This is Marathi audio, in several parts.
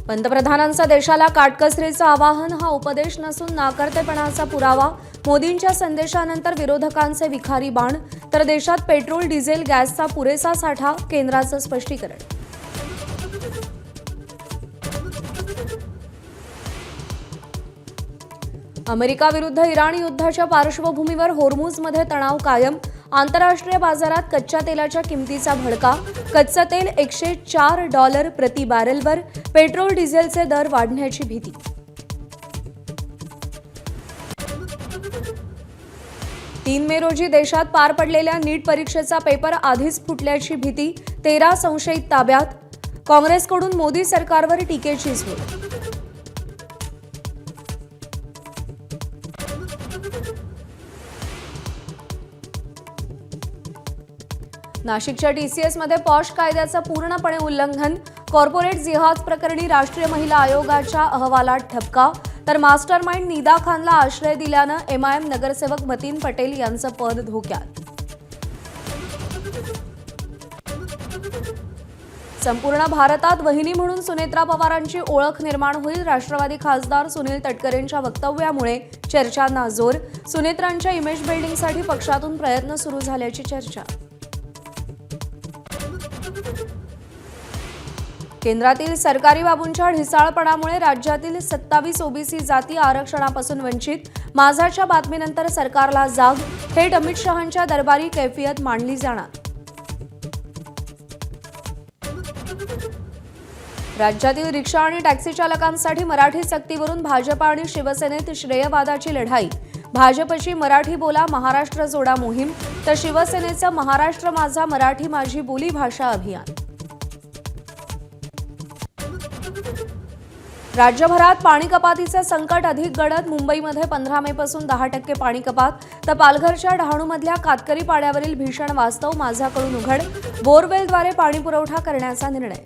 पंतप्रधानांचा देशाला काटकसरीचं आवाहन हा उपदेश नसून नाकर्तेपणाचा पुरावा. मोदींच्या संदेशानंतर विरोधकांचे विखारी बाण. तर देशात पेट्रोल डिझेल गॅसचा पुरेसा साठा, केंद्राचं स्पष्टीकरण. अमेरिका विरुद्ध इराण युद्धाच्या पार्श्वभूमीवर होर्मुझमध्ये तणाव कायम. आंतरराष्ट्रीय बाजारात कच्च्या तेलाच्या किमतीचा भडका. कच्चं तेल $104 प्रति बॅरेलवर. पेट्रोल डिझेलचे दर वाढण्याची भीती. तीन मे रोजी देशात पार पडलेल्या नीट परीक्षेचा पेपर आधीच फुटल्याची भीती. 13 संशयित ताब्यात. काँग्रेसकडून मोदी सरकारवर टीकेची झोड. नाशिकच्या टीसीएसमध्ये पॉश कायद्याचं पूर्णपणे उल्लंघन. कॉर्पोरेट जिहाद प्रकरणी राष्ट्रीय महिला आयोगाच्या अहवालात ठपका. तर मास्टर माइंड निदा खानला आश्रय दिल्यानं एमआयएम नगरसेवक मतीन पटेल यांचं पद धोक्यात. संपूर्ण भारतात वहिनी म्हणून सुनेत्रा पवारांची ओळख निर्माण होईल. राष्ट्रवादी खासदार सुनील तटकरेंच्या वक्तव्यामुळे चर्चांना जोर. सुनेत्रांच्या इमेज बिल्डिंगसाठी पक्षातून प्रयत्न सुरू झाल्याची चर्चा. केंद्रातील सरकारी बाबूंच्या ढिसाळपणामुळे राज्यातील 27 ओबीसी जाती आरक्षणापासून वंचित. माझाच्या बातमीनंतर सरकारला जाग. थेट अमित शहांच्या दरबारी कैफियत मांडली जाणार. राज्यातील रिक्षा आणि टॅक्सी चालकांसाठी मराठी सक्तीवरून भाजप आणि शिवसेनेत श्रेयवादाची लढाई. भाजपची मराठी बोला महाराष्ट्र जोडा मोहीम. तर शिवसेनेचं महाराष्ट्र माझा मराठी माझी बोली भाषा अभियान. राज्यभरात पाणी कपातीचं संकट अधिक गडद. मुंबईमध्ये 15 मेपासून 10% पाणी कपात. तर पालघरच्या डहाणूमधल्या कातकरी पाड्यावरील भीषण वास्तव माझ्याकडून उघड. बोरवेलद्वारे पाणी पुरवठा करण्याचा निर्णय.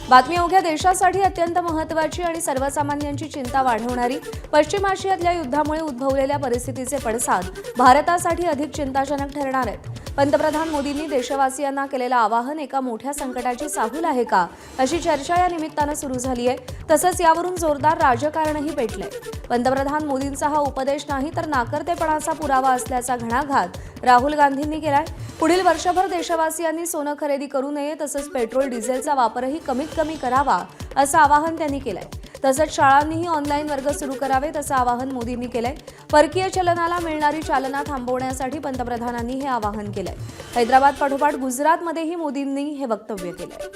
बातमी अवघ्या देशासाठी अत्यंत महत्त्वाची आणि सर्वसामान्यांची चिंता वाढवणारी. पश्चिम आशियातल्या युद्धामुळे उद्भवलेल्या परिस्थितीचे पडसाद भारतासाठी अधिक चिंताजनक ठरणार आहेत. पंतप्रधान मोदींनी देशवासियांना केलेलं आवाहन एका मोठ्या संकटाची साहूल आहे का, अशी चर्चा या निमित्तानं सुरू झाली आहे. तसंच यावरून जोरदार राजकारणही पेटलंय. पंतप्रधान मोदींचा हा उपदेश नाही तर नाकर्तेपणाचा पुरावा असल्याचा घणाघात राहुल गांधींनी केलाय. पुढील वर्षभर देशवासियांनी सोनं खरेदी करू नये, तसंच पेट्रोल डिझेलचा वापरही कमीत कमी करावा, असं आवाहन त्यांनी केलंय. तसंच शाळांनीही ऑनलाईन वर्ग सुरू करावेत, असं आवाहन मोदींनी केलंय. परकीय चलनाला मिळणारी चालना थांबवण्यासाठी पंतप्रधानांनी हे आवाहन केलंय. हैदराबाद पाठोपाठ गुजरातमध्येही मोदींनी हे वक्तव्य केलंय.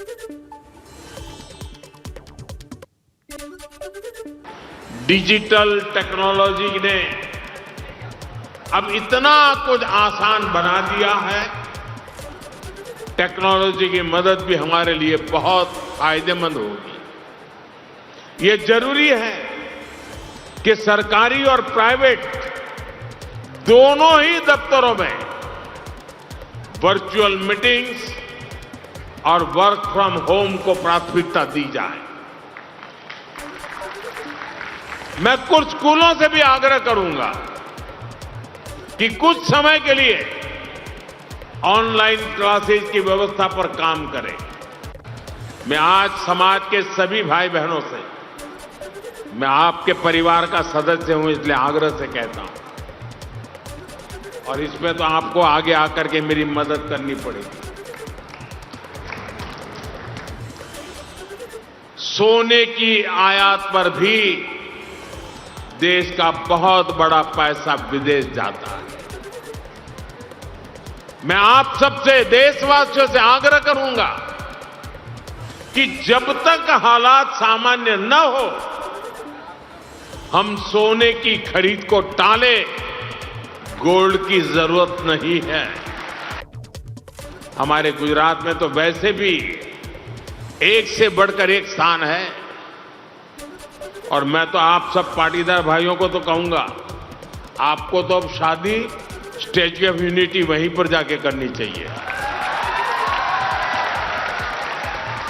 डिजिटल टेक्नोलॉजी ने अब इतना कुछ आसान बना दिया है। टेक्नोलॉजी की मदद भी हमारे लिए बहुत फायदेमंद होगी। ये जरूरी है कि सरकारी और प्राइवेट दोनों ही दफ्तरों में वर्चुअल मीटिंग्स और वर्क फ्रॉम होम को प्राथमिकता दी जाए। मैं कुछ स्कूलों से भी आग्रह करूंगा कि कुछ समय के लिए ऑनलाइन क्लासेस की व्यवस्था पर काम करें। मैं आज समाज के सभी भाई बहनों से, मैं आपके परिवार का सदस्य हूं इसलिए आग्रह से कहता हूं, और इसमें तो आपको आगे आकर के मेरी मदद करनी पड़ेगी। सोने की आयात पर भी देश का बहुत बड़ा पैसा विदेश जाता है। मैं आप सबसे, देशवासियों से आग्रह करूंगा कि जब तक हालात सामान्य न हो, हम सोने की खरीद को टालें। गोल्ड की जरूरत नहीं है। हमारे गुजरात में तो वैसे भी एक से बढ़कर एक स्थान है, और मैं तो आप सब पाटीदार भाइयों को तो कहूंगा, आपको तो अब शादी स्टैच्यू ऑफ यूनिटी वहीं पर जाके करनी चाहिए।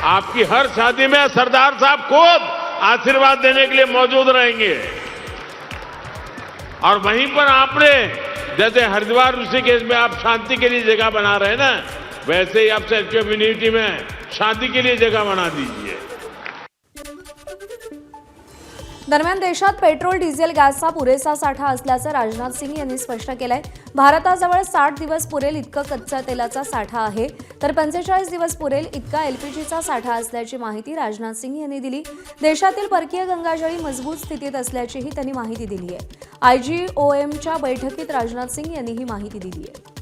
आपकी हर शादी में सरदार साहब खुद आशीर्वाद देने के लिए मौजूद रहेंगे, और वहीं पर आपने जैसे हरिद्वार ऋषिकेश में आप शांति के लिए जगह बना रहे हैं ना, वैसे ही आप स्टैच्यू ऑफ यूनिटी में शांति के लिए जगह बना दीजिए। दरम्यान देशात पेट्रोल डिझेल गॅसचा पुरेसा साठा असल्याचं राजनाथ सिंह यांनी स्पष्ट केलंय। भारताजवळ 60 दिवस पुरेल इतकं कच्च्या तेलाचा साठा आहे, तर 45 दिवस पुरेल इतका एलपीजीचा साठा असल्याची माहिती राजनाथ सिंह यांनी दिली। देशातील परकीय गंगाजळी मजबूत स्थितीत असल्याचीही त्यांनी माहिती दिली आहे। IGOMच्या बैठकीत राजनाथ सिंह यांनी ही माहिती दिली आहे।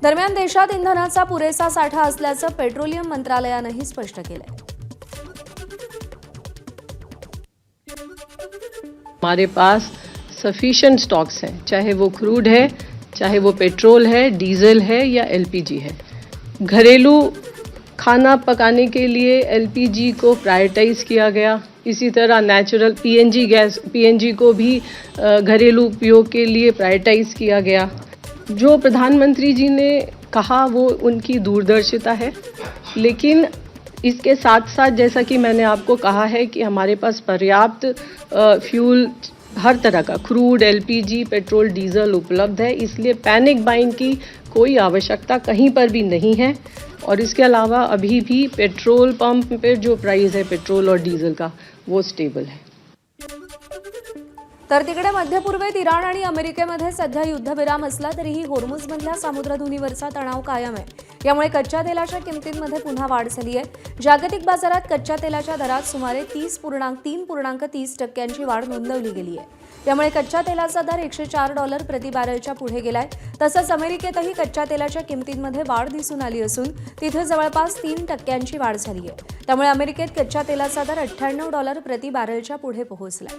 दरम्यान देशात इंधनाचा पुरेसा साठा असल्याचं पेट्रोलियम मंत्रालयानंही स्पष्ट केलंय। हमारे पास सफिशिएंट स्टॉक्स हैं, चाहे वो क्रूड है, चाहे वो पेट्रोल है, डीजल है या एलपीजी है। घरेलू खाना पकाने के लिए एलपीजी को प्रायोरिटाइज किया गया। इसी तरह नेचुरल पीएनजी को भी घरेलू उपयोग के लिए प्रायोरिटाइज किया गया। जो प्रधानमंत्री जी ने कहा वो उनकी दूरदर्शिता है, लेकिन इसके साथ साथ जैसा कि मैंने आपको कहा है कि हमारे पास पर्याप्त फ्यूल हर तरह का क्रूड, एलपीजी, पेट्रोल, डीजल उपलब्ध है, इसलिए पैनिक बाइंग की कोई आवश्यकता कहीं पर भी नहीं है। और इसके अलावा अभी भी पेट्रोल पंप पे जो प्राइस है पेट्रोल और डीजल का वो स्टेबल है। तर तिकडे मध्य पूर्वेत इराण आणि अमेरिकेमध्ये सध्या युद्धविराम असला तरीही होर्मुझमधल्या सामुद्रधुनीवरचा तणाव कायम आहे। यामुळे कच्च्या तेलाच्या किमतींमध्ये पुन्हा वाढ झाली आहे। जागतिक बाजारात कच्च्या तेलाच्या दरात सुमारे 3.30% वाढ नोंदवली गेली आहे। यामुळे कच्च्या तेलाचा दर $104 प्रति बॅरलच्या पुढे गेलाय। तसंच अमेरिकेतही कच्च्या तेलाच्या किमतींमध्ये वाढ दिसून आली असून तिथे जवळपास 3% वाढ झाली आहे। त्यामुळे अमेरिकेत कच्च्या तेलाचा दर $98 प्रति बॅरलच्या पुढे पोहोचलाय।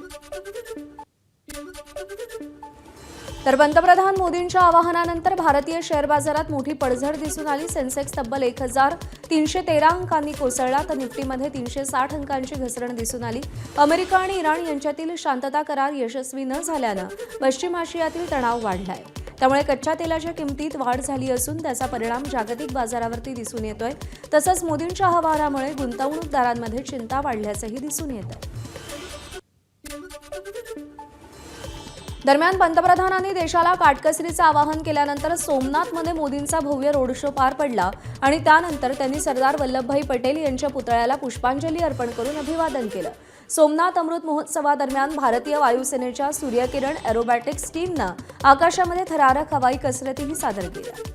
तर पंतप्रधान मोदींच्या आवाहनानंतर भारतीय शेअर बाजारात मोठी पडझड दिसून आली। सेन्सेक्स तब्बल 1313 अंकांनी कोसळला, तर निफ्टीमध्ये 360 अंकांची घसरण दिसून आली। अमेरिका आणि इराण यांच्यातील शांतता करार यशस्वी न झाल्यानं पश्चिम आशियातील तणाव वाढलाय। त्यामुळे कच्च्या तेलाच्या किमतीत वाढ झाली असून त्याचा परिणाम जागतिक बाजारावरती दिसून येतोय। तसंच मोदींच्या आवाहनामुळे गुंतवणूकदारांमध्ये चिंता वाढल्याचंही दिसून येतंय। दरम्यान पंतप्रधानांनी देशाला काटकसरीचं आवाहन केल्यानंतर सोमनाथमध्ये मोदींचा भव्य रोड शो पार पडला आणि त्यानंतर त्यांनी सरदार वल्लभभाई पटेल यांच्या पुतळ्याला पुष्पांजली अर्पण करून अभिवादन केलं। सोमनाथ अमृत महोत्सवादरम्यान भारतीय वायुसेनेच्या सूर्यकिरण एरोबॅटिक्स टीमनं आकाशामध्ये थरारक हवाई कसरतीही सादर केल्या।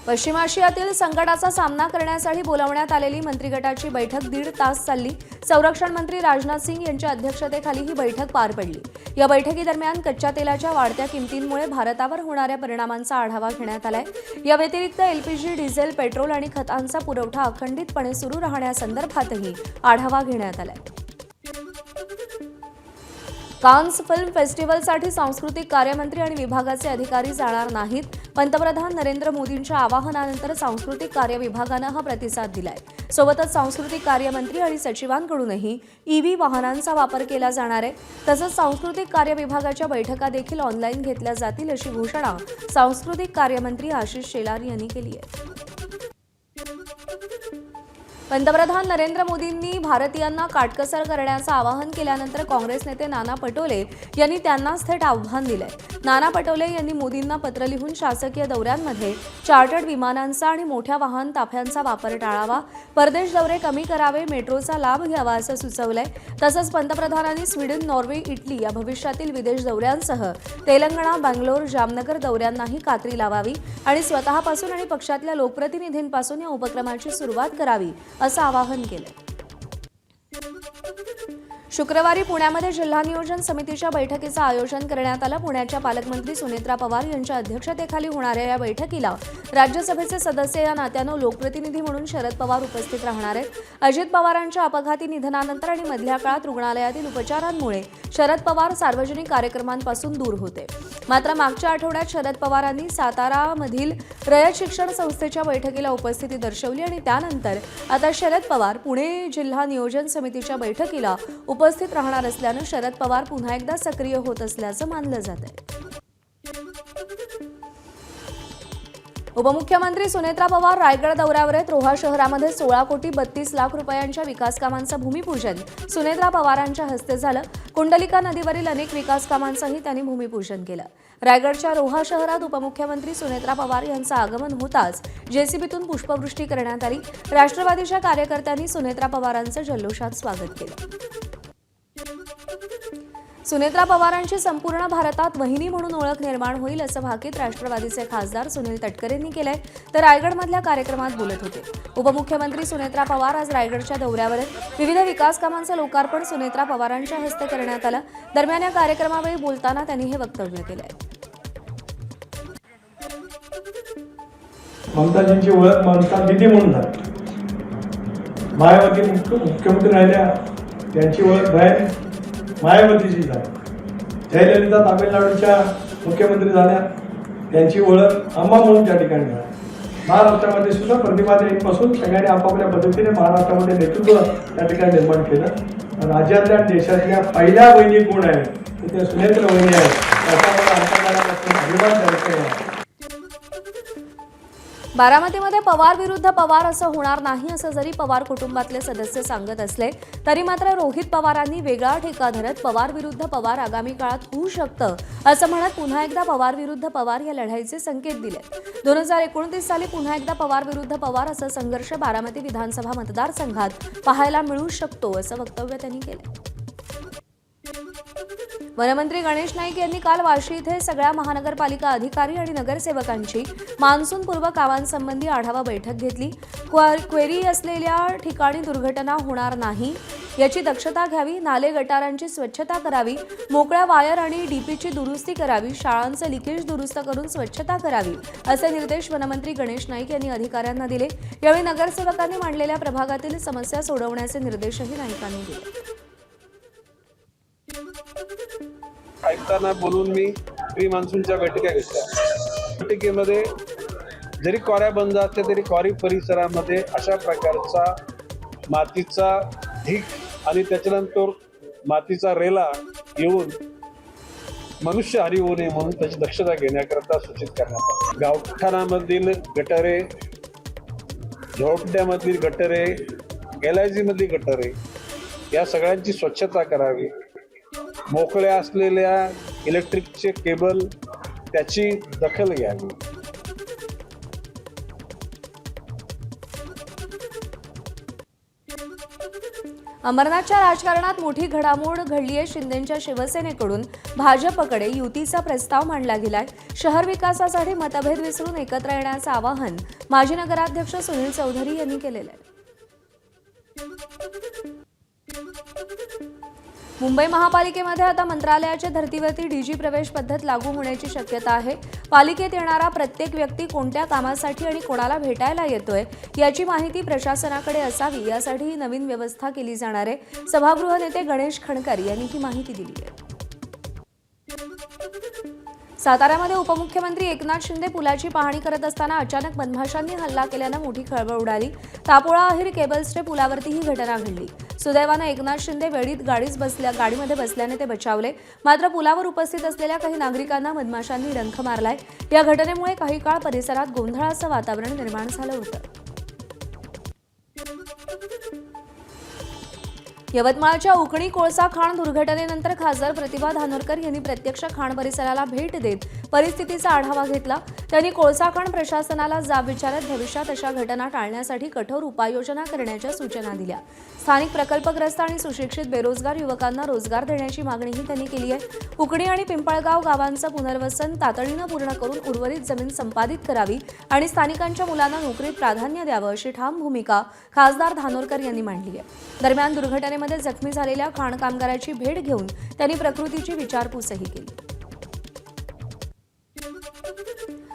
पश्चिम आशियातील संकटाचा सामना करण्यासाठी बोलावण्यात आलेली मंत्रिगटाची बैठक 1.5 तास चालली। संरक्षण मंत्री राजनाथ सिंह यांच्या अध्यक्षतेखाली ही बैठक पार पडली। या बैठकीदरम्यान कच्च्या तेलाच्या वाढत्या किमतींमुळे भारतावर होणाऱ्या परिणामांचा आढावा घेण्यात आलाय। या व्यतिरिक्त एलपीजी, डिझेल, पेट्रोल आणि खतांचा पुरवठा अखंडितपणे सुरू राहण्यासंदर्भातही आढावा घेण्यात आलाय। कान्स फिल्म फेस्टिवलसाठी सांस्कृतिक कार्यमंत्री आणि विभागाचे अधिकारी जाणार नाहीत। पंतप्रधान नरेंद्र मोदींच्या आवाहनानंतर सांस्कृतिक कार्य विभागानं हा प्रतिसाद दिलाय। सोबतच सांस्कृतिक कार्यमंत्री आणि सचिवांकडूनही ईव्ही वाहनांचा वापर केला जाणार आहे। तसंच सांस्कृतिक कार्य विभागाच्या बैठका देखील ऑनलाईन घेतल्या जातील अशी घोषणा सांस्कृतिक कार्यमंत्री आशिष शेलार यांनी केली आहे। पंतप्रधान नरेंद्र मोदींनी भारतीयांना काटकसर करण्याचं आवाहन केल्यानंतर काँग्रेस नेते नाना पटोले यांनी त्यांनाच थेट आव्हान दिलंय। नाना पटोले यांनी मोदींना पत्र लिहून शासकीय दौऱ्यांमध्ये चार्टर्ड विमानांचा आणि मोठ्या वाहन ताफ्यांचा वापर टाळावा, परदेश दौरे कमी करावे, मेट्रोचा लाभ घ्यावा असं सुचवलंय। तसंच पंतप्रधानांनी स्वीडन, नॉर्वे, इटली या भविष्यातील विदेश दौऱ्यांसह तेलंगणा, बंगलोर, जामनगर दौऱ्यांनाही कात्री लावावी आणि स्वतःपासून आणि पक्षातल्या लोकप्रतिनिधींपासून या उपक्रमाची सुरुवात करावी असं आवाहन केलं। शुक्रवारी पुण्यामध्ये जिल्हा नियोजन समितीच्या बैठकीचं आयोजन करण्यात आलं। पुण्याच्या पालकमंत्री सुनेत्रा पवार यांच्या अध्यक्षतेखाली होणाऱ्या या बैठकीला राज्यसभेचे सदस्य या नात्यानं लोकप्रतिनिधी म्हणून शरद पवार उपस्थित राहणार आहेत। अजित पवारांच्या अपघाती निधनानंतर आणि मधल्या काळात रुग्णालयातील उपचारांमुळे शरद पवार सार्वजनिक कार्यक्रमांपासून दूर होते। मात्र मागच्या आठवड्यात शरद पवारांनी सातारामधील रयत शिक्षण संस्थेच्या बैठकीला उपस्थिती दर्शवली आणि त्यानंतर आता शरद पवार पुणे जिल्हा नियोजन समितीच्या बैठकीला उपस्थित राहणार असल्यानं शरद पवार पुन्हा एकदा सक्रिय होत असल्याचं मानलं जात आहे। उपमुख्यमंत्री सुनेत्रा पवार रायगड दौऱ्यावर आहेत. रोहा शहरामध्ये 16 कोटी 32 लाख रुपयांच्या विकास कामांचं भूमिपूजन सुनेत्रा पवारांच्या हस्ते झालं. कुंडलिका नदीवरील अनेक विकास कामांचंही त्यांनी भूमिपूजन केलं. रायगडच्या रोहा शहरात उपमुख्यमंत्री सुनेत्रा पवार यांचं आगमन होताच जेसीबीतून पुष्पवृष्टी करण्यात आली. राष्ट्रवादीच्या कार्यकर्त्यांनी सुनेत्रा पवारांचं जल्लोषात स्वागत केलं. सुनेत्रा पवारांची संपूर्ण भारतात वहिनी म्हणून ओळख निर्माण होईल असं भाकीत राष्ट्रवादीचे खासदार सुनील तटकरे यांनी केलंय. तर रायगडमधल्या कार्यक्रमात बोलत होते. उपमुख्यमंत्री सुनेत्रा पवार आज रायगडच्या दौऱ्यावर आहेत. विविध विकास कामांचं लोकार्पण सुनेत्रा पवारांच्या हस्ते करण्यात आलं. दरम्यान या कार्यक्रमावेळी बोलताना त्यांनी हे वक्तव्य केलंय. ममताजींची ओळख ममता दिदी म्हणून झाली. मायावती मुख्यमंत्री राहिल्या त्यांची ओळख बहीण मायावतीची झाली. जयललिता तामिळनाडूच्या मुख्यमंत्री झाल्या त्यांची ओळख अम्मा म्हणून त्या ठिकाणी झाली. महाराष्ट्रामध्ये सुद्धा प्रतिभाताईंपासून सगळ्यांनी आपापल्या पद्धतीने महाराष्ट्रामध्ये नेतृत्व त्या ठिकाणी निर्माण केलं. राज्यातल्या देशातल्या पहिल्या वहिनी कोण आहेत तर त्या सुनेत्र वहिनी आहेत. त्याचा मला अंतर्गतापासून अभिमान द्यायचा आहे. बारामतीमध्ये पवार विरुद्ध पवार असं होणार नाही असं जरी पवार कुटुंबातले सदस्य सांगत असले तरी मात्र रोहित पवारांनी वेगळा ठेका धरत पवार विरुद्ध पवार आगामी काळात होऊ शकतं असं म्हणत पुन्हा एकदा पवार विरुद्ध पवार या लढाईचे संकेत दिले. 2029 साली पुन्हा एकदा पवार विरुद्ध पवार असा संघर्ष बारामती विधानसभा मतदारसंघात पाहायला मिळू शकतो असं वक्तव्य त्यांनी केलं. वनमंत्री गणेश नाईक यांनी काल वाशी इथे सगळ्या महानगरपालिका अधिकारी आणि नगरसेवकांची मान्सूनपूर्व कामांसंबंधी आढावा बैठक घेतली. क्वेरी असलेल्या ठिकाणी दुर्घटना होणार नाही याची दक्षता घ्यावी. नाले गटारांची स्वच्छता करावी. मोकळ्या वायर आणि डीपीची दुरुस्ती करावी. शाळांचं लिकेज दुरुस्त करून स्वच्छता करावी असे निर्देश वनमंत्री गणेश नाईक यांनी अधिकाऱ्यांना दिले. यावेळी नगरसेवकांनी मांडलेल्या प्रभागातील समस्या सोडवण्याचे निर्देशही नाईकांनी दिले. आयुक्तांना बोलून मी प्री मान्सूनच्या बैठका घेतल्या. बैठकीमध्ये जरी क्वाऱ्या बंद असल्या तरी क्वारी परिसरामध्ये अशा प्रकारचा मातीचा ढीग आणि त्याच्यानंतर मातीचा रेला येऊन मनुष्यहानी होऊ नये म्हणून त्याची दक्षता घेण्याकरता सूचित करण्यात आले. गावठाणामधील गटारे, झोपड्यामधील गटारे, LIG मधली गटारे या सगळ्यांची स्वच्छता करावी. मोकळ्या असलेल्या इलेक्ट्रिकचे केबल त्याची दखल घ्यावी. अमरनाथच्या राजकारणात मोठी घडामोड घडली आहे. शिंदेंच्या शिवसेनेकडून भाजपकडे युतीचा प्रस्ताव मांडला गेलाय. शहर विकासासाठी मतभेद विसरून एकत्र येण्याचं आवाहन माजी नगराध्यक्ष सुनील चौधरी यांनी केलेलं आहे. मुंबई महापालिकेमध्ये आता मंत्रालयाच्या धर्तीवरती डीजी प्रवेश पद्धत लागू होण्याची शक्यता आहे. पालिकेत येणारा प्रत्येक व्यक्ती कोणत्या कामासाठी आणि कोणाला भेटायला येतोय याची माहिती प्रशासनाकडे असावी यासाठी ही नवीन व्यवस्था केली जाणार आहे. सभागृह नेते गणेश खणकर यांनी ही माहिती दिली आहे. साताऱ्यामध्ये उपमुख्यमंत्री एकनाथ शिंदे पुलाची पाहणी करत असताना अचानक बदमाशांनी हल्ला केल्यानं मोठी खळबळ उडाली. तापोळा अहिर केबल्स्टे पुलावरती ही घटना घडली. सुदैवानं एकनाथ शिंदे वेळीत गाडीमध्ये बसल्याने ते बचावले. मात्र पुलावर उपस्थित असलेल्या काही नागरिकांना बदमाशांनी डंख मारलाय. या घटनेमुळे काही काळ परिसरात गोंधळाचं वातावरण निर्माण झालं होतं. यवतमाळच्या उकणी कोळसा खाण दुर्घटनेनंतर खासदार प्रतिभा धानोरकर यांनी प्रत्यक्ष खाण परिसराला भेट देत परिस्थितीचा आढावा घेतला. त्यांनी कोळसा खाण प्रशासनाला जाब विचारत भविष्यात अशा घटना टाळण्यासाठी कठोर उपाययोजना करण्याच्या सूचना दिल्या. स्थानिक प्रकल्पग्रस्त आणि सुशिक्षित बेरोजगार युवकांना रोजगार देण्याची मागणीही त्यांनी केली आहे. उकणी आणि पिंपळगाव गावांचं पुनर्वसन तातडीनं पूर्ण करून उर्वरित जमीन संपादित करावी आणि स्थानिकांच्या मुलांना नोकरीत प्राधान्य द्यावं अशी ठाम भूमिका खासदार धानोरकर यांनी मांडली आहे. दरम्यान दुर्घटनेमध्ये जखमी झालेल्या खाण कामगाराची भेट घेऊन त्यांनी प्रकृतीची विचारपूसही केली.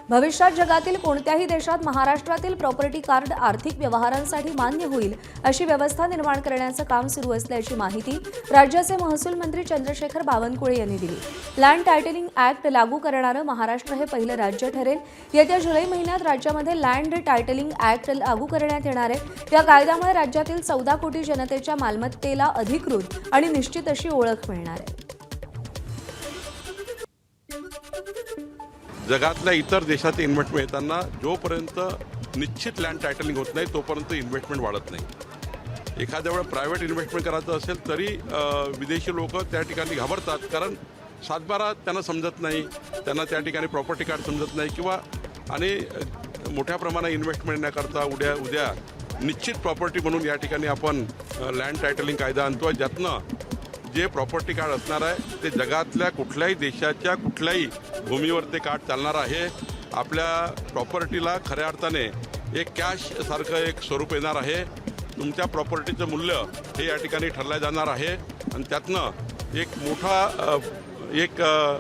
भविष्यात जगातील कोणत्याही देशात महाराष्ट्रातील प्रॉपर्टी कार्ड आर्थिक व्यवहारांसाठी मान्य होईल अशी व्यवस्था निर्माण करण्याचं काम सुरू असल्याची माहिती राज्याचे महसूल मंत्री चंद्रशेखर बावनकुळे यांनी दिली. लँड टायटलिंग ऍक्ट लागू करणारं महाराष्ट्र हे पहिलं राज्य ठरेल. येत्या जुलै महिन्यात राज्यामध्ये लँड टायटलिंग ऍक्ट लागू करण्यात येणार आहे. या कायद्यामुळे राज्यातील 14 कोटी जनतेच्या मालमत्तेला अधिकृत आणि निश्चित अशी ओळख मिळणार आहे. जगातल्या इतर देशात इन्व्हेस्टमेंट येताना जोपर्यंत निश्चित लँड टायटलिंग होत नाही तोपर्यंत इन्व्हेस्टमेंट वाढत नाही. एखाद्या वेळा प्रायव्हेट इन्व्हेस्टमेंट करायचं असेल तरी विदेशी लोक त्या ठिकाणी घाबरतात, कारण सातबारा त्यांना समजत नाही, त्यांना त्या ठिकाणी प्रॉपर्टी कार्ड समजत नाही किंवा आणि मोठ्या प्रमाणात इन्व्हेस्टमेंट न करता उद्या निश्चित प्रॉपर्टी म्हणून या ठिकाणी आपण लँड टायटलिंग कायदा आणतो, ज्यातनं जे प्रॉपर्टी कार्ड असणार आहे ते जगातल्या कुठल्याही देशाच्या कुठल्याही भूमीवर ते कार्ड चालणार आहे. आपल्या प्रॉपर्टीला खऱ्या अर्थाने एक कॅश सारखं एक स्वरूप येणार आहे. तुमच्या प्रॉपर्टीचं मूल्य हे या ठिकाणी ठरलं जाणार आहे आणि त्यातनं एक मोठा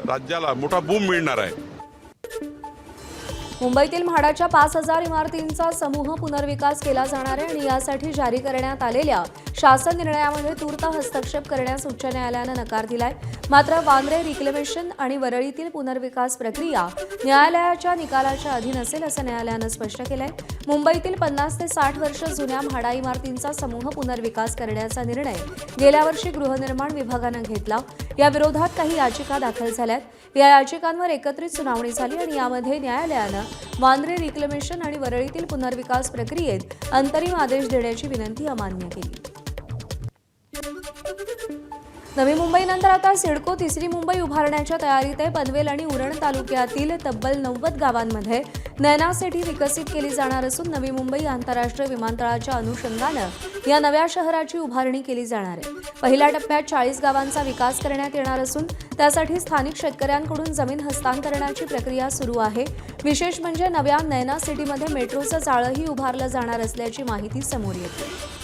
राज्याला मोठा बूम मिळणार आहे. मुंबईतील म्हाडाच्या 5,000 इमारतींचा समूह पुनर्विकास केला जाणार आहे आणि यासाठी जारी करण्यात आलेल्या शासन निर्णयामध्ये तूर्त हस्तक्षेप करण्यास उच्च न्यायालयानं नकार दिलाय. मात्र वांद्रे रिक्लेमेशन आणि वरळीतील पुनर्विकास प्रक्रिया न्यायालयाच्या निकालाच्या अधीन असेल असं न्यायालयानं स्पष्ट केलंय. मुंबईतील 50 ते 60 वर्ष जुन्या म्हाडा इमारतींचा समूह पुनर्विकास करण्याचा निर्णय गेल्या वर्षी गृहनिर्माण विभागानं घेतला. या विरोधात काही याचिका दाखल झाल्यात. या याचिकांवर एकत्रित सुनावणी झाली आणि यामध्ये न्यायालयानं वांद्रे रिक्लेमेशन आणि वरळीतील पुनर्विकास प्रक्रियेत अंतरिम आदेश देण्याची विनंती अमान्य केली. नवी मुंबईनंतर आता सिडको तिसरी मुंबई उभारण्याच्या तयारीत आहे. पनवेल आणि उरण तालुक्यातील तब्बल 90 गावांमध्ये नैना सिटी विकसित केली जाणार असून नवी मुंबई आंतरराष्ट्रीय विमानतळाच्या अनुषंगानं या नव्या शहराची उभारणी केली जाणार आहे. पहिल्या टप्प्यात 40 गावांचा विकास करण्यात येणार असून त्यासाठी स्थानिक शेतकऱ्यांकडून जमीन हस्तांतरणाची प्रक्रिया सुरू आहे. विशेष म्हणजे नव्या नैना सिटीमध्ये मेट्रोचं जाळंही उभारलं जाणार असल्याची माहिती समोर येते.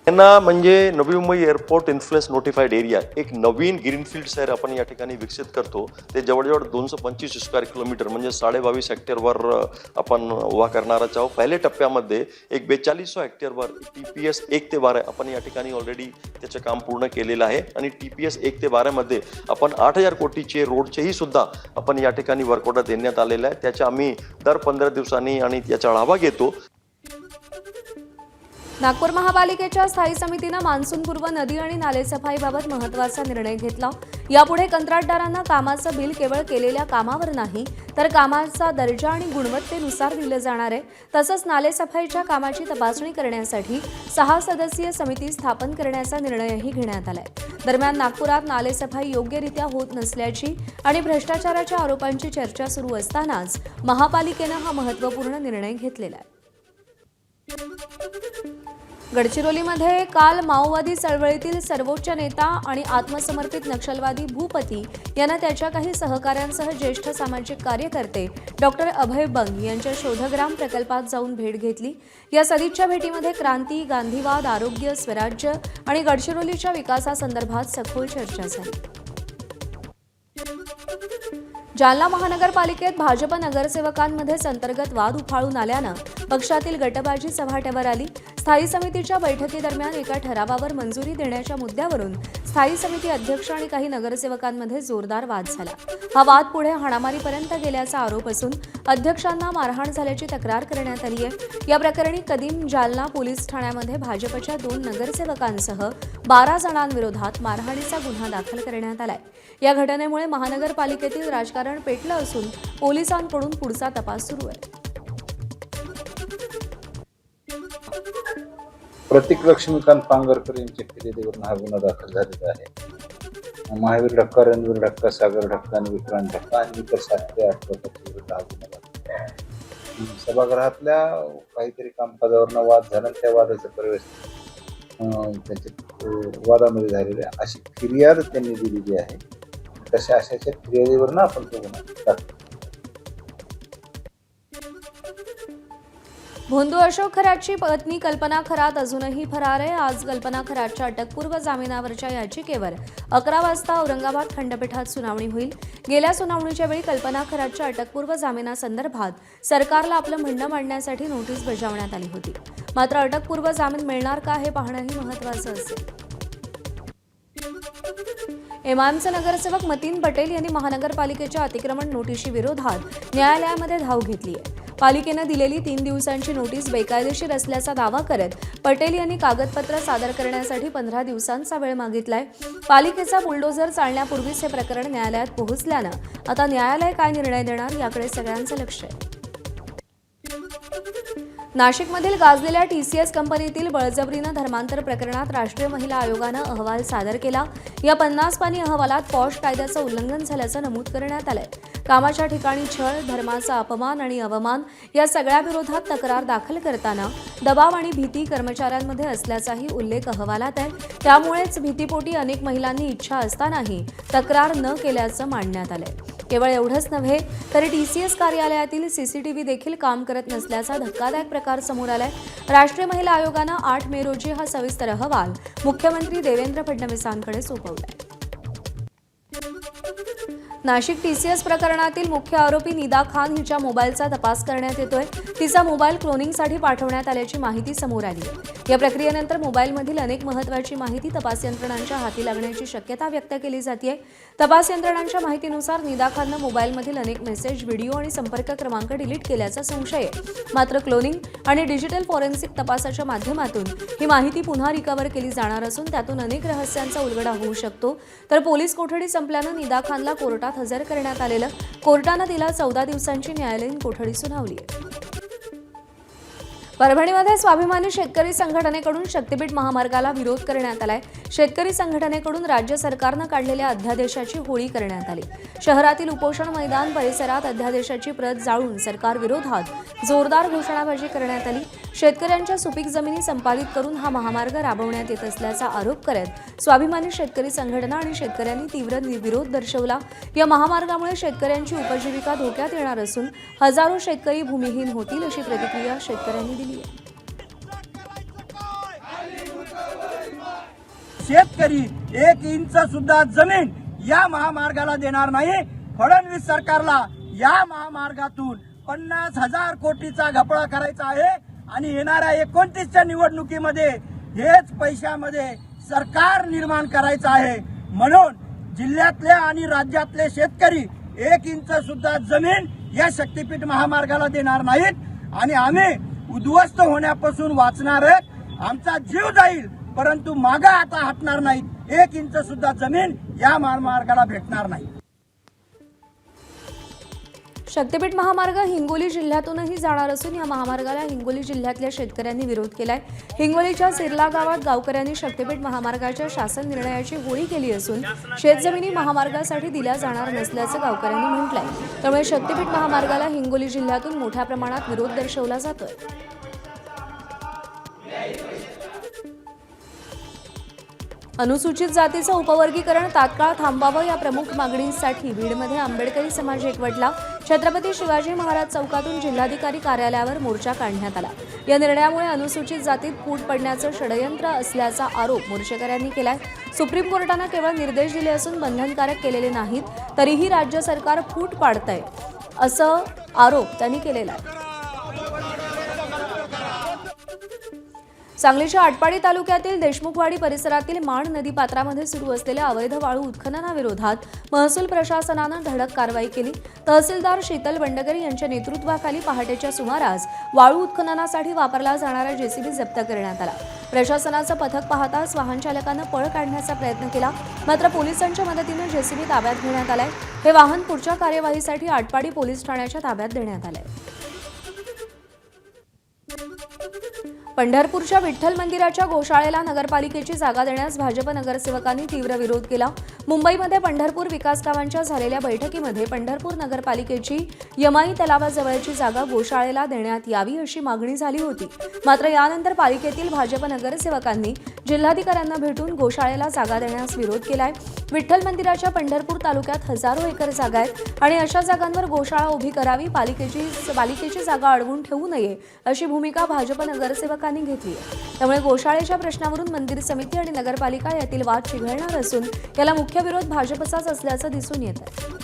त्यांना म्हणजे Navi Mumbai airport influence notified area एक नवीन ग्रीनफील्ड शहर आपण या ठिकाणी विकसित करतो. ते जवळजवळ 225 स्क्वेअर किलोमीटर म्हणजे 22.5 हेक्टरवर आपण उभा करणारच आहोत. पहिल्या टप्प्यामध्ये एक 4200 हेक्टरवर TPS 1 ते 12 आपण या ठिकाणी ऑलरेडी त्याचं काम पूर्ण केलेलं आहे आणि TPS 1 ते 12 मध्ये आपण 8,000 कोटीचे रोडचेही सुद्धा आपण या ठिकाणी वर्क ऑर्डर देण्यात आलेलं आहे. त्याच्या आम्ही दर 15 दिवसांनी आणि त्याचा आढावा घेतो. नागपूर महापालिकेच्या स्थायी समितीनं मान्सूनपूर्व नदी आणि नालेसफाईबाबत महत्त्वाचा निर्णय घेतला. यापुढे कंत्राटदारांना कामाचं बिल केवळ केलेल्या कामावर नाही तर कामाचा दर्जा आणि गुणवत्तेनुसार दिलं जाणार आहे. तसंच नालेसफाईच्या कामाची तपासणी करण्यासाठी 6 सदस्यीय समिती स्थापन करण्याचा निर्णयही घेण्यात आलाय. दरम्यान नागपुरात नालेसफाई योग्यरित्या होत नसल्याची आणि भ्रष्टाचाराच्या आरोपांची चर्चा सुरू असतानाच महापालिकेनं हा महत्त्वपूर्ण निर्णय घेतलेला आहे. गडचिरोलीमध्ये काल माओवादी चळवळीतील सर्वोच्च नेता आणि आत्मसमर्पित नक्षलवादी भूपती यांना त्याच्या काही सहकाऱ्यांसह ज्येष्ठ सामाजिक कार्यकर्ते डॉक्टर अभय बंग यांच्या शोधग्राम प्रकल्पात जाऊन भेट घेतली. या सदिच्छा भेटीमध्ये क्रांती, गांधीवाद, आरोग्य, स्वराज्य आणि गडचिरोलीच्या विकासासंदर्भात सखोल चर्चा झाली. जालना महानगरपालिकेत भाजप नगरसेवकांमध्येच अंतर्गत वाद उफाळून आल्यानं पक्षातील गटबाजी चव्हाट्यावर आली. स्थायी समितीच्या बैठकीदरम्यान एका ठरावावर मंजुरी देण्याच्या मुद्द्यावरून स्थायी समिती अध्यक्ष आणि काही नगरसेवकांमध्ये जोरदार वाद झाला. हा वाद पुढे हाणामारीपर्यंत गेल्याचा आरोप असून अध्यक्षांना मारहाण झाल्याची तक्रार करण्यात आली आहे. या प्रकरणी कदीम जालना पोलीस ठाण्यामध्ये भाजपच्या 2 नगरसेवकांसह 12 जणांविरोधात मारहाणीचा गुन्हा दाखल करण्यात आलाय. या घटनेमुळे महानगरपालिकेतील राजकारण पेटलं असून पोलिसांकडून पुढचा तपास सुरू आहे. प्रतीक लक्ष्मीकांत पांगरकर यांच्या फिर्यादीवरून हा गुन्हा दाखल झालेला आहे. महावीर ढक्का, रणवीर ढक्का, सागर ढक्का आणि विक्रांत ढक्का आणि इतर 7 ते 8 लोकांच्या विरुद्ध हा गुन्हा दाखल आहे. सभागृहातल्या काहीतरी कामकाजावरनं वाद झाला, त्या वादाचा प्रवेश त्यांच्या वादामध्ये झालेले अशी फिर्याद त्यांनी दिलेली आहे. तशा अशाच्या फिर्यादीवरनं आपण तो गुन्हा दाखल. भोंदू अशोक खरातची पत्नी कल्पना खरात अजूनही फरार आहे. आज कल्पना खरातच्या अटकपूर्व जामिनावरच्या याचिकेवर 11 वाजता औरंगाबाद खंडपीठात सुनावणी होईल. गेल्या सुनावणीच्या वेळी कल्पना खरातच्या अटकपूर्व जामिनासंदर्भात सरकारला आपलं म्हणणं मांडण्यासाठी नोटीस बजावण्यात आली होती. मात्र अटकपूर्व जामीन मिळणार का हे पाहणंही महत्त्वाचं असेल. एमआयएमचे नगरसेवक मतीन पटेल यांनी महानगरपालिकेच्या अतिक्रमण नोटीशी विरोधात न्यायालयामध्ये धाव घेतली आहे. पालिकेनं दिलेली 3 दिवसांची नोटीस बेकायदेशीर असल्याचा दावा करत पटेल यांनी कागदपत्र सादर करण्यासाठी 15 दिवसांचा वेळ मागितलाय. पालिकेचा बुलडोझर चालण्यापूर्वीच हे प्रकरण न्यायालयात पोहोचल्यानं आता न्यायालय काय निर्णय देणार याकडे सगळ्यांचं लक्ष आहे. नाशिकमधील गाजलेल्या TCS कंपनीतील बळजबरीनं धर्मांतर प्रकरणात राष्ट्रीय महिला आयोगानं अहवाल सादर केला. या 50 पानी अहवालात पॉश कायद्याचं उल्लंघन झाल्याचं नमूद करण्यात आलंय. कामाच्या ठिकाणी छळ, धर्माचा अपमान आणि अवमान या सगळ्या विरोधात तक्रार दाखल करताना दबाव आणि भीती कर्मचाऱ्यांमध्ये असल्याचाही उल्लेख अहवालात आहे. त्यामुळेच भीतीपोटी अनेक महिलांनी इच्छा असतानाही तक्रार न केल्याचं मांडण्यात आलंय. केवळ एवढंच नव्हे तर TCS कार्यालयातील CCTV देखील काम करत नसल्याचा धक्कादायक प्रकार समोर आलाय. राष्ट्रीय महिला आयोगानं 8 मे रोजी हा सविस्तर अहवाल मुख्यमंत्री देवेंद्र फडणवीसांकडे सोपवलाय. नाशिक TCS प्रकरणातील मुख्य आरोपी निदा खान हिच्या मोबाईलचा तपास करण्यात येतोय. तिचा मोबाईल क्लोनिंगसाठी पाठवण्यात आल्याची माहिती समोर आली आहे. या प्रक्रियेनंतर मोबाईलमधील अनेक महत्त्वाची माहिती तपास यंत्रणांच्या हाती लागण्याची शक्यता व्यक्त केली जाते. तपास यंत्रणांच्या माहितीनुसार निदा खाननं मोबाईलमधील अनेक मेसेज, व्हिडिओ आणि संपर्क क्रमांक डिलीट केल्याचा संशय आहे. मात्र क्लोनिंग आणि डिजिटल फॉरेन्सिक तपासाच्या माध्यमातून ही माहिती पुन्हा रिकव्हर केली जाणार असून त्यातून अनेक रहस्यांचा उलगडा होऊ शकतो. तर पोलीस कोठडी संपल्यानं निदा खानला कोर्टात हजर करण्यात आलेलं. कोर्टानं तिला 14 दिवसांची न्यायालयीन कोठडी सुनावली आहे. परभणीमध्ये स्वाभिमानी शेतकरी संघटनेकडून शक्तीपीठ महामार्गाला विरोध करण्यात आलाय. शेतकरी संघटनेकडून राज्य सरकारनं काढलेल्या अध्यादेशाची होळी करण्यात आली. शहरातील उपोषण मैदान परिसरात अध्यादेशाची प्रत जाळून सरकार विरोधात जोरदार घोषणाबाजी करण्यात आली. शेतकऱ्यांच्या सुपीक जमिनी संपादित करून हा महामार्ग राबवण्यात येत असल्याचा आरोप करत स्वाभिमानी शेतकरी संघटना आणि शेतकऱ्यांनी तीव्र विरोध दर्शवला. या महामार्गामुळे शेतकऱ्यांची उपजीविका धोक्यात येणार असून हजारो शेतकरी भूमिहीन होतील अशी प्रतिक्रिया शेतकऱ्यांनी दिली. शेतकरी 1 इंच सुद्धा जमीन या महामार्गाला देणार नाही. फडणवीस सरकारला या महामार्गातून 50,000 कोटीचा घपळा करायचा आहे आणि येणाऱ्या 29च्या निवडणुकीमध्ये हेच पैशामध्ये सरकार निर्माण करायचं आहे. म्हणून जिल्ह्यातले आणि राज्यातले शेतकरी 1 इंच सुद्धा जमीन या शक्तीपीठ महामार्गाला देणार नाहीत आणि आम्ही उद्ध्वस्त होण्यापासून वाचणार आहेत. आमचा जीव जाईल परंतु मागे आता हटणार नाहीत. 1 इंच सुद्धा जमीन या महामार्गाला भेटणार नाही. शक्तीपीठ महामार्ग हिंगोली जिल्ह्यातूनही जाणार असून या महामार्गाला हिंगोली जिल्ह्यातल्या शेतकऱ्यांनी विरोध केलाय. हिंगोलीच्या सिरला गावात गावकऱ्यांनी शक्तीपीठ महामार्गाच्या शासन निर्णयाची होळी केली असून शेतजमिनी महामार्गासाठी दिल्या जाणार नसल्याचं गावकऱ्यांनी म्हटलंय. त्यामुळे शक्तीपीठ महामार्गाला हिंगोली जिल्ह्यातून मोठ्या प्रमाणात विरोध दर्शवला जातोय. अनुसूचित जातीचं उपवर्गीकरण तात्काळ थांबावं या प्रमुख मागणींसाठी बीडमध्ये आंबेडकरी समाज एकवटला. छत्रपती शिवाजी महाराज चौकातून जिल्हाधिकारी कार्यालयावर मोर्चा काढण्यात आला. या निर्णयामुळे अनुसूचित जातीत फूट पडण्याचं षडयंत्र असल्याचा आरोप मोर्चेकऱ्यांनी केलाय. सुप्रीम कोर्टानं केवळ निर्देश दिले असून बंधनकारक केलेले नाहीत, तरीही राज्य सरकार फूट पाडतंय असं आरोप त्यांनी केलेला आहे. सांगलीच्या आटपाडी तालुक्यातील देशमुखवाडी परिसरातील माण नदीपात्रामध्ये सुरू असलेल्या अवैध वाळू उत्खननाविरोधात महसूल प्रशासनानं धडक कारवाई केली. तहसीलदार शीतल बंडगरे यांच्या नेतृत्वाखाली पहाटेच्या सुमारास वाळू उत्खननासाठी वापरला जाणारा JCB जप्त करण्यात आला. प्रशासनाचं पथक पाहताच वाहन चालकानं पळ काढण्याचा प्रयत्न केला. मात्र पोलिसांच्या मदतीनं JCB ताब्यात घेण्यात आलाय. हे वाहन पुढच्या कार्यवाहीसाठी आटपाडी पोलीस ठाण्याच्या ताब्यात देण्यात आलंय. पंढरपूरच्या विठ्ठल मंदिराच्या गोशाळेला नगरपालिकेची जागा देण्यास भाजप नगरसेवकांनी तीव्र विरोध केला. मुंबईमध्ये पंढरपूर विकास कामांच्या झालेल्या बैठकीमध्ये पंढरपूर नगरपालिकेची यमाई तलावाजवळची जागा गोशाळेला देण्यात यावी अशी मागणी झाली होती. मात्र यानंतर पालिकेतील भाजप नगरसेवकांनी जिल्हाधिकाऱ्यांना भेटून गोशाळेला जागा देण्यास विरोध केलाय. विठ्ठल मंदिराच्या पंढरपूर तालुक्यात हजारो एकर जागा आहेत आणि अशा जागांवर गोशाळा उभी करावी, पालिकेची जागा अडवून ठेवू नये अशी भूमिका भाजप नगरसेवकांनी घेतली आहे. त्यामुळे गोशाळेच्या प्रश्नावरून मंदिर समिती आणि नगरपालिका यातील वाद चिघळणार असून याला मुख्य विरोध भाजपचाच असल्याचं दिसून येत आहे.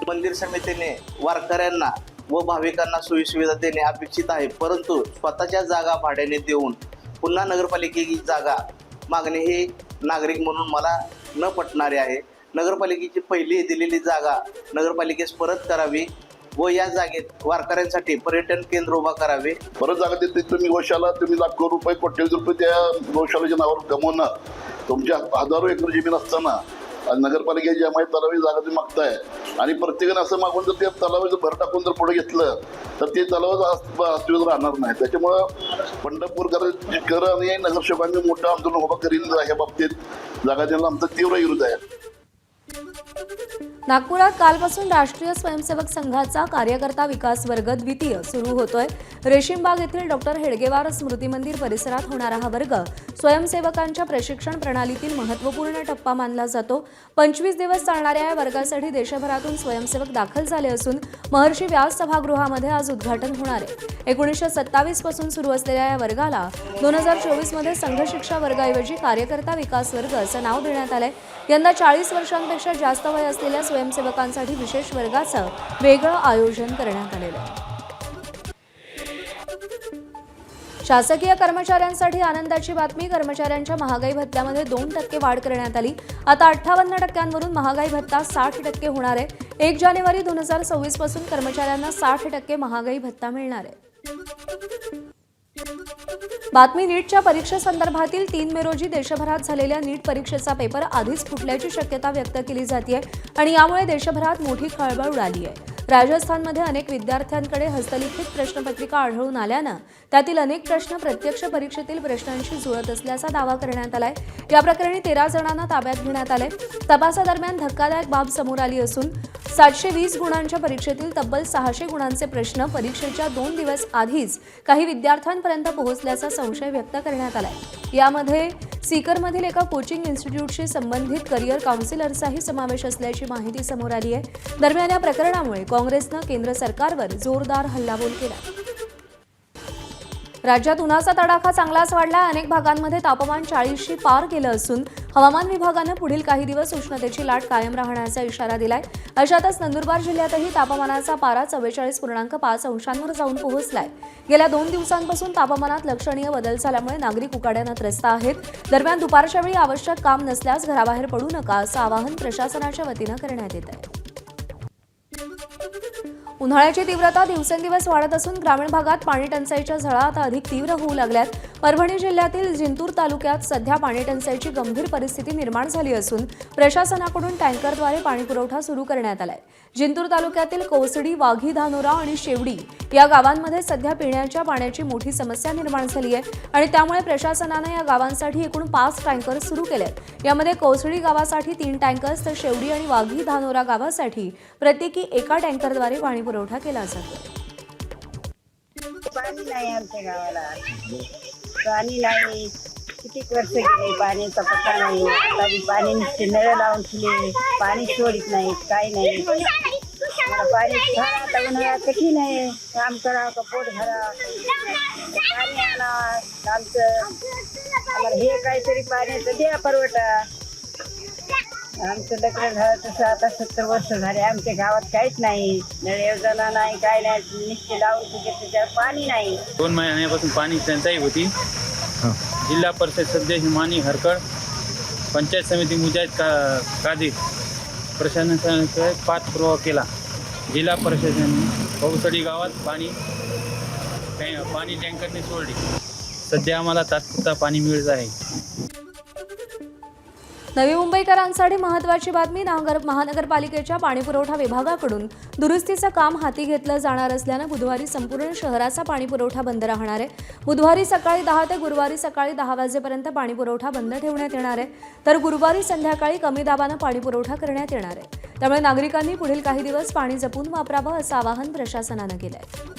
मंदिर समितीने वारकऱ्यांना व भाविकांना सोयीसुविधा देणे अपेक्षित आहे, परंतु स्वतःच्या जागा भाड्याने देऊन पुन्हा नगरपालिकेची जागा मागणे हे नागरिक म्हणून मला न पटणारे आहे. नगरपालिकेची पहिली दिलेली जागा नगरपालिकेस परत करावी व या जागेत वारकऱ्यांसाठी पर्यटन केंद्र उभा करावे. परत जागा देते तुम्ही गोशाला, तुम्ही लाखो रुपये कोट्यवधी रुपये त्या गोशाळेच्या नावावर गमवणं, तुमच्या हजारो एकर जमीन असताना नगरपालिकेची माहिती तलावी जागा तुम्ही मागताय आणि प्रत्येकाने असं मागून जर त्या तलावाचं भर टाकून जर पुढे घेतलं तर ते तलावाचं अस्तित्व राहणार नाही. त्याच्यामुळं पंढरपूरकर आणि नगरसेवकांनी मोठं आंदोलन उभं करीन ह्या बाबतीत. जागा देण्याला आमचा तीव्र विरोध आहे. नागपुरात कालपासून राष्ट्रीय स्वयंसेवक संघाचा कार्यकर्ता विकास वर्ग द्वितीय सुरू होतोय. रेशीमबाग येथील डॉक्टर हेडगेवार स्मृती मंदिर परिसरात होणारा हा वर्ग स्वयंसेवकांच्या प्रशिक्षण प्रणालीतील महत्त्वपूर्ण टप्पा मानला जातो. 25 दिवस चालणाऱ्या या वर्गासाठी देशभरातून स्वयंसेवक दाखल झाले असून महर्षी व्यास सभागृहामध्ये आज उद्घाटन होणार आहे. 1927 पासून सुरू असलेल्या या वर्गाला 2024 मध्ये संघ शिक्षा वर्गाऐवजी कार्यकर्ता विकास वर्ग असं नाव देण्यात आलंय. यंदा 40 वर्षांपेक्षा जास्त वय असलेल्या स्वयंसेवकांसाठी विशेष वर्गाचं वेगळं आयोजन करण्यात आलेलं आहे. शासकीय कर्मचाऱ्यांसाठी आनंदाची बातमी. कर्मचाऱ्यांच्या महागाई भत्त्यामध्ये 2% वाढ करण्यात आली. आता 58% महागाई भत्ता 60% होणार आहे. 1 जानेवारी 2026 पासून कर्मचाऱ्यांना 60% महागाई भत्ता मिळणार आहे. बातमी नीटच्या परीक्षेसंदर्भातील 3 मे रोजी देशभरात झालेल्या नीट परीक्षेचा पेपर आधीच फुटल्याची शक्यता व्यक्त केली जाते आणि यामुळे देशभरात मोठी खळबळ उडाली आहे. राजस्थानमध्ये अनेक विद्यार्थ्यांकडे हस्तलिखित प्रश्नपत्रिका आढळून आल्यानं त्यातील अनेक प्रश्न प्रत्यक्ष परीक्षेतील प्रश्नांशी जुळत असल्याचा दावा करण्यात आलाय. या प्रकरणी 13 जणांना ताब्यात घेण्यात आले. तपासादरम्यान धक्कादायक बाब समोर आली असून 720 गुणांच्या परीक्षेतील तब्बल 600 गुणांचे प्रश्न परीक्षेच्या 2 दिवस आधीच काही विद्यार्थ्यांपर्यंत पोहोचल्याचा संशय व्यक्त करण्यात आलाय. यामध्ये सीकरमधील एका कोचिंग इन्स्टिट्यूटशी संबंधित करिअर काउन्सिलरचाही समावेश असल्याची माहिती समोर आली आहे. दरम्यान या प्रकरणामुळे काँग्रेसनं केंद्र सरकारवर जोरदार हल्लाबोल केला. राज्यात उन्हाचा तडाखा चांगलाच वाढला. अनेक भागांमध्ये तापमान 40शी पार गेलं असून हवामान विभागानं पुढील काही दिवस उष्णतेची लाट कायम राहण्याचा इशारा दिलाय. अशातच नंदुरबार जिल्ह्यातही तापमानाचा पारा 44.5 अंशांवर जाऊन पोहोचलाय. गेल्या 2 दिवसांपासून तापमानात लक्षणीय बदल झाल्यामुळे नागरिक उकाड्यानं त्रस्त आहेत. दरम्यान दुपारच्या वेळी आवश्यक काम नसल्यास घराबाहेर पडू नका असं आवाहन प्रशासनाच्या वतीनं करण्यात येत आहे. उन्हाळ्याची तीव्रता दिवसेंदिवस वाढत असून ग्रामीण भागात पाणी टंचाईच्या झळा आता अधिक तीव्र होऊ लागल्यात. परभणी जिल्ह्यातील जिंतूर तालुक्यात सध्या पाणी टंचाईची गंभीर परिस्थिती निर्माण झाली असून प्रशासनाकडून टँकरद्वारे पाणी पुरवठा सुरू करण्यात आलाय. जिंतूर तालुक्यातील कोसडी, वाघी, धानोरा आणि शेवडी या गावांमध्ये सध्या पिण्याच्या पाण्याची मोठी समस्या निर्माण झाली आहे आणि त्यामुळे प्रशासनानं या गावांसाठी एकूण 5 टँकर्स सुरू केलेत. यामध्ये कोसडी गावासाठी 3 टँकर्स तर शेवडी आणि वाघी, धानोरा गावासाठी प्रत्येकी एका टँकरद्वारे पाणी पुरवठा केला जातो. पाणी नाही आमच्या गावाला, पाणी नाही. किती वर्ष गेले पाण्याचा पत्ता नाही. कधी पाणी नुसते नळ लावून ठेवले, पाणी सोडित नाहीत, काही नाही. मला पाणी आता उन्हाळा कठीण आहे. काम करा का पोट भरा, पाणी आणा आमचं. आम्हाला हे काहीतरी पाण्याचं द्या पुरवठा. आमचं लग्न झालं तसं आता 70 वर्ष झाले. आमच्या गावात काहीच नाही, नळ योजना नाही, काय नाही. निश्चित लावून त्याच्यावर पाणी नाही. 2 महिन्यापासून पाणी टंचाई होती. जिल्हा परिषद सदस्य मानी हरकळ, पंचायत समिती मुजाहिद कादिर प्रशासनाचा पाठपुरावा केला. जिल्हा परिषदेने कोसडी गावात पाणी टँकरने सोडले. सध्या आम्हाला तात्पुरता पाणी मिळत आहे. नवी मुंबईकरांसाठी महत्त्वाची बातमी. महानगरपालिकेच्या पाणीपुरवठा विभागाकडून दुरुस्तीचं काम हाती घेतलं जाणार असल्यानं बुधवारी संपूर्ण शहराचा पाणीपुरवठा बंद राहणार आहे. बुधवारी सकाळी 10 ते गुरुवारी सकाळी 10 वाजेपर्यंत पाणीपुरवठा बंद ठेवण्यात येणार आहे. तर गुरुवारी संध्याकाळी कमी दाबानं पाणीपुरवठा करण्यात येणार आहे. त्यामुळे नागरिकांनी पुढील काही दिवस पाणी जपून वापरावं असं आवाहन प्रशासनानं केलं आहे.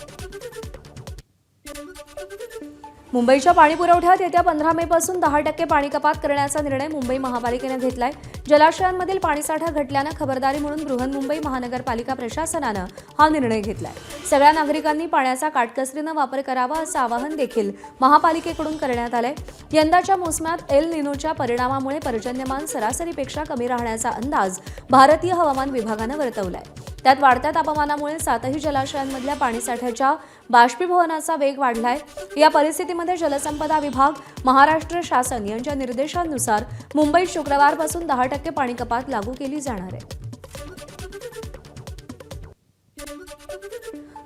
मुंबईच्या पाणीपुरवठ्यात येत्या 15 मे पासून 10% पाणी कपात करण्याचा निर्णय मुंबई महापालिकेनं घेतलाय. जलाशयांमधील पाणीसाठा घटल्यानं खबरदारी म्हणून बृहन्मुंबई महानगरपालिका प्रशासनानं हा निर्णय घेतलाय. सगळ्या नागरिकांनी पाण्याचा काटकसरीनं वापर करावा असं आवाहन देखील महापालिकेकडून करण्यात आलंय. यंदाच्या मोसमात एल निनोच्या परिणामामुळे पर्जन्यमान सरासरीपेक्षा कमी राहण्याचा अंदाज भारतीय हवामान विभागानं वर्तवलाय. त्यात वाढत्या तापमानामुळे 7ही जलाशयांमधल्या पाणीसाठ्याच्या बाष्पीभवनाचा वेग वाढलाय. या परिस्थितीमध्ये जलसंपदा विभाग, महाराष्ट्र शासन यांच्या निर्देशांनुसार मुंबईत शुक्रवारपासून 10% पाणी कपात लागू केली जाणार आहे.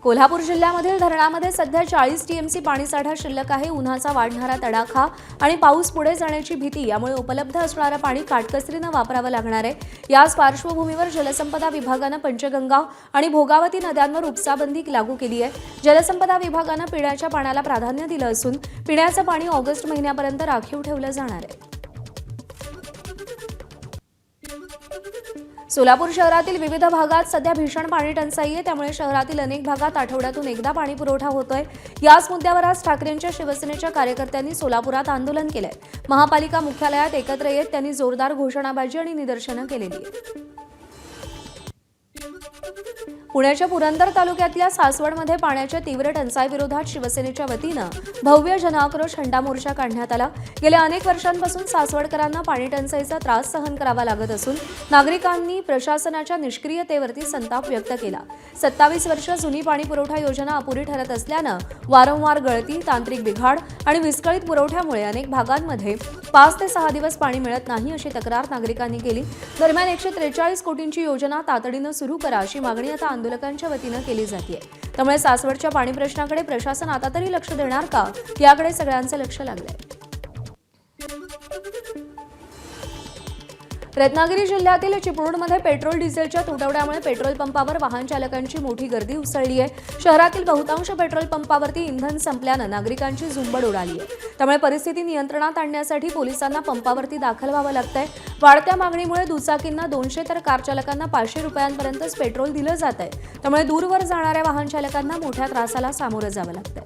कोल्हापूर जिल्ह्यामधील धरणामध्ये सध्या 40 टीएमसी पाणीसाठा शिल्लक आहे. उन्हाचा वाढणारा तडाखा आणि पाऊस पुढे जाण्याची भीती यामुळे उपलब्ध असणारं पाणी काटकसरीनं वापरावं लागणार आहे. याच पार्श्वभूमीवर जलसंपदा विभागानं पंचगंगा आणि भोगावती नद्यांवर उपसाबंदी लागू केली आहे. जलसंपदा विभागानं पिण्याच्या पाण्याला प्राधान्य दिलं असून पिण्याचं पाणी ऑगस्ट महिन्यापर्यंत राखीव ठेवलं जाणार आहे. सोलापूर शहरातील विविध भागात सध्या भीषण पाणी टंचाई आहे. त्यामुळे शहरातील अनेक भागात आठवड्यातून एकदा पाणी पुरवठा होतोय. याच मुद्द्यावर आज ठाकरेंच्या शिवसेनेच्या कार्यकर्त्यांनी सोलापुरात आंदोलन केलंय. महापालिका मुख्यालयात एकत्र येत त्यांनी जोरदार घोषणाबाजी आणि निदर्शनं केलेली आहेत. पुण्याच्या पुरंदर तालुक्यातल्या सासवडमध्ये पाण्याच्या तीव्र टंचाईविरोधात शिवसेनेच्या वतीनं भव्य जनआक्रोश हंडा मोर्चा काढण्यात आला. गेल्या अनेक वर्षांपासून सासवडकरांना पाणी टंचाईचा त्रास सहन करावा लागत असून नागरिकांनी प्रशासनाच्या निष्क्रियतेवरती संताप व्यक्त केला. 27 वर्ष जुनी पाणी पुरवठा योजना अपुरी ठरत असल्यानं वारंवार गळती, तांत्रिक बिघाड आणि विस्कळीत पुरवठ्यामुळे अनेक भागांमध्ये 5 ते 6 दिवस पाणी मिळत नाही अशी तक्रार नागरिकांनी केली. दरम्यान 143 कोटींची योजना तातडीनं सुरू करा अशी मागणी आता आंदोलकांच्या वतीनं केली जाते. त्यामुळे सासवडच्या पाणी प्रश्नाकडे प्रशासन आता तरी लक्ष देणार का याकडे सगळ्यांचं लक्ष लागलंय. रत्नागिरी जिल्ह्यातील चिपळूणमध्ये पेट्रोल डिझेलच्या तुटवड्यामुळे पेट्रोल पंपावर वाहन चालकांची मोठी गर्दी उसळली आहे. शहरातील बहुतांश पेट्रोल पंपावरती इंधन संपल्यानं नागरिकांची झुंबड उडाली आहे. त्यामुळे परिस्थिती नियंत्रणात आणण्यासाठी पोलिसांना पंपावरती दाखल व्हावं लागतंय. वाढत्या मागणीमुळे दुचाकींना 200 तर कार चालकांना 500 रुपयांपर्यंतच पेट्रोल दिलं जात आहे. त्यामुळे दूरवर जाणाऱ्या वाहन चालकांना मोठ्या त्रासाला सामोरं जावं लागतंय.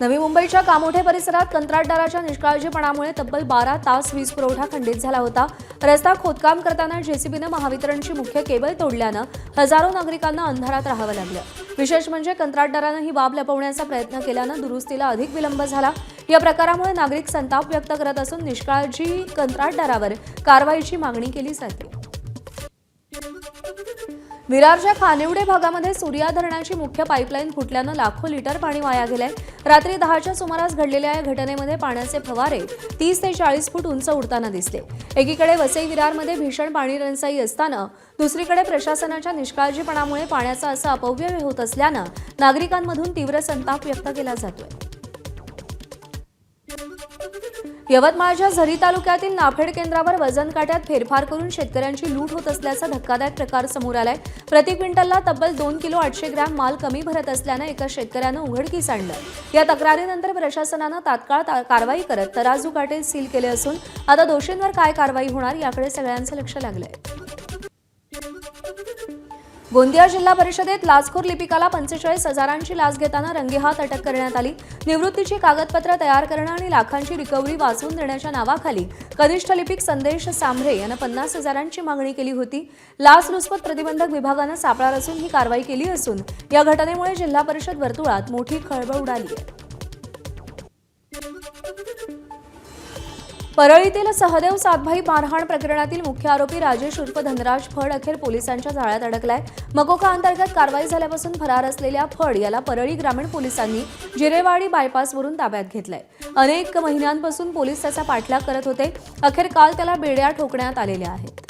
नवी मुंबईच्या कामोठे परिसरात कंत्राटदाराच्या निष्काळजीपणामुळे तब्बल 12 तास वीज पुरवठा खंडित झाला होता. रस्ता खोदकाम करताना जेसीबीनं महावितरणची मुख्य केबल तोडल्यानं हजारो नागरिकांना अंधारात राहावं लागलं. विशेष म्हणजे कंत्राटदारानं ही बाब लपवण्याचा प्रयत्न केल्यानं दुरुस्तीला अधिक विलंब झाला. या प्रकारामुळे नागरिक संताप व्यक्त करत असून निष्काळजी कंत्राटदारावर कारवाईची मागणी केली जाते. विरारच्या खानिवडे भागामध्ये सूर्या धरणाची मुख्य पाईपलाईन फुटल्यानं लाखो लिटर पाणी वाया गेलंय. रात्री 10च्या सुमारास घडलेल्या या घटनेमध्ये पाण्याचे फवारे 30 ते 40 फूट उंच उडताना दिसले. एकीकडे वसई विरारमध्ये भीषण पाणी टंचाई असताना दुसरीकडे प्रशासनाच्या निष्काळजीपणामुळे पाण्याचा असा अपव्यय होत असल्यानं नागरिकांमधून तीव्र संताप व्यक्त केला जातोय. यवतमाळच्या झरी तालुक्यातील नाफेड केंद्रावर वजन काट्यात फेरफार करून शेतकऱ्यांची लूट होत असल्याचा धक्कादायक प्रकार समोर आलाय. प्रति क्विंटलला तब्बल 2 किलो 800 ग्रॅम माल कमी भरत असल्यानं एका शेतकऱ्यानं उघडकीस आणलं. या तक्रारीनंतर प्रशासनानं तात्काळ कारवाई करत तराजू काटे सील केले असून आता दोषींवर काय कारवाई होणार याकडे सगळ्यांचं लक्ष लागलंय. गोंदिया जिल्हा परिषदेत लाचखोर लिपिकाला 45 हजारांची लाच घेताना रंगेहात अटक करण्यात आली. निवृत्तीची कागदपत्र तयार करणं आणि लाखांची रिकव्हरी वाचवून देण्याच्या नावाखाली कनिष्ठ लिपिक संदेश सांभरे यानं 50 हजारांची मागणी केली होती. लाचलुचपत प्रतिबंधक विभागानं सापळा रचून ही कारवाई केली असून या घटनेमुळे जिल्हा परिषद वर्तुळात मोठी खळबळ उडाली आहे. परळीतील सहदेव सातभाई मारहाण प्रकरणातील मुख्य आरोपी राजेश उर्फ धनराज फड अखेर पोलिसांच्या जाळ्यात अडकलाय. मकोका अंतर्गत कारवाई झाल्यापासून फरार असलेल्या फड याला परळी ग्रामीण पोलिसांनी जिरेवाडी बायपासवरून ताब्यात घेतलंय. अनेक महिन्यांपासून पोलीस त्याचा पाठलाग करत होते. अखेर काल त्याला बेड्या ठोकण्यात आलेल्या आहेत.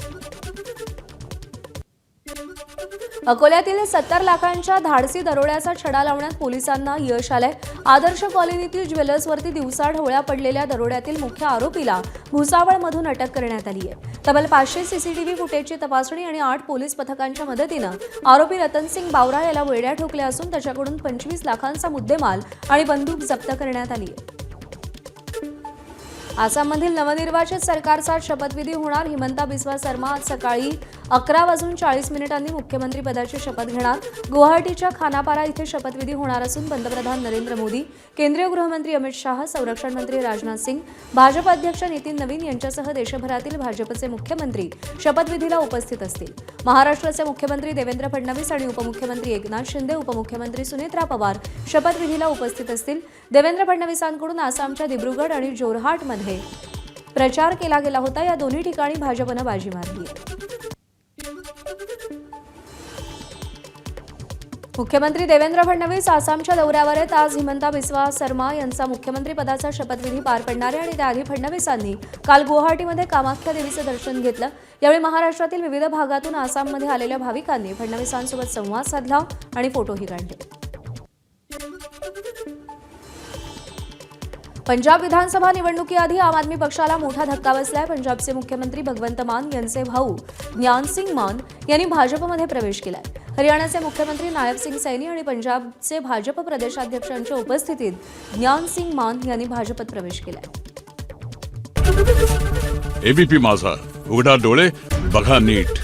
अकोल्यातील 70 लाखांच्या धाडसी दरोड्याचा छडा लावण्यात पोलिसांना यश आलंय. आदर्श कॉलनीतील ज्वेलर्सवरती दिवसा ढवळ्या पडलेल्या दरोड्यातील मुख्य आरोपीला भुसावळमधून अटक करण्यात आली आहे. तब्बल 500 सीसीटीव्ही फुटेजची तपासणी आणि 8 पोलीस पथकांच्या मदतीनं आरोपी रतनसिंग बावरा याला वेड्या ठोकल्या असून त्याच्याकडून 25 लाखांचा मुद्देमाल आणि बंदूक जप्त करण्यात आली आहे. आसाममधील नवनिर्वाचित सरकारचा शपथविधी होणार. हिमंता बिस्वा शर्मा आज सकाळी 11:40 मुख्यमंत्री पदाची शपथ घेणार. गुवाहाटीच्या खानापारा इथे शपथविधी होणार असून पंतप्रधान नरेंद्र मोदी, केंद्रीय गृहमंत्री अमित शाह, संरक्षण मंत्री राजनाथ सिंग, भाजप अध्यक्ष नितीन नवीन यांच्यासह देशभरातील भाजपचे मुख्यमंत्री शपथविधीला उपस्थित असतील. महाराष्ट्राचे मुख्यमंत्री देवेंद्र फडणवीस आणि उपमुख्यमंत्री एकनाथ शिंदे, उपमुख्यमंत्री सुनेत्रा पवार शपथविधीला उपस्थित असतील. देवेंद्र फडणवीसांकडून आसामच्या दिब्रुगड आणि जोरहाटमध्ये प्रचार केला गेला होता. या दोन्ही ठिकाणी भाजपनं बाजी मारली आहे. मुख्यमंत्री देवेंद्र फडणवीस आसामच्या दौऱ्यावर आहेत. आज हिमंता बिस्वा शर्मा यांचा मुख्यमंत्रीपदाचा शपथविधी पार पडणार आहे आणि त्याआधी फडणवीसांनी काल गुवाहाटीमध्ये कामाख्या देवीचं दर्शन घेतलं. यावेळी महाराष्ट्रातील विविध भागातून आसाममध्ये आलेल्या भाविकांनी फडणवीसांसोबत संवाद साधला आणि फोटोही काढले. पंजाब विधानसभा निवडणुकीआधी आम आदमी पक्षाला मोठा धक्का बसलाय. पंजाबचे मुख्यमंत्री भगवंत मान यांचे भाऊ ज्ञान सिंग मान यांनी भाजपमध्ये प्रवेश केलाय. हरियाणाचे मुख्यमंत्री नायब सिंग सैनी आणि पंजाबचे भाजप प्रदेशाध्यक्षांच्या उपस्थितीत ज्ञान सिंग मान यांनी भाजपत प्रवेश केलाय. एबीपी माझा, उघडा डोळे बघा नीट.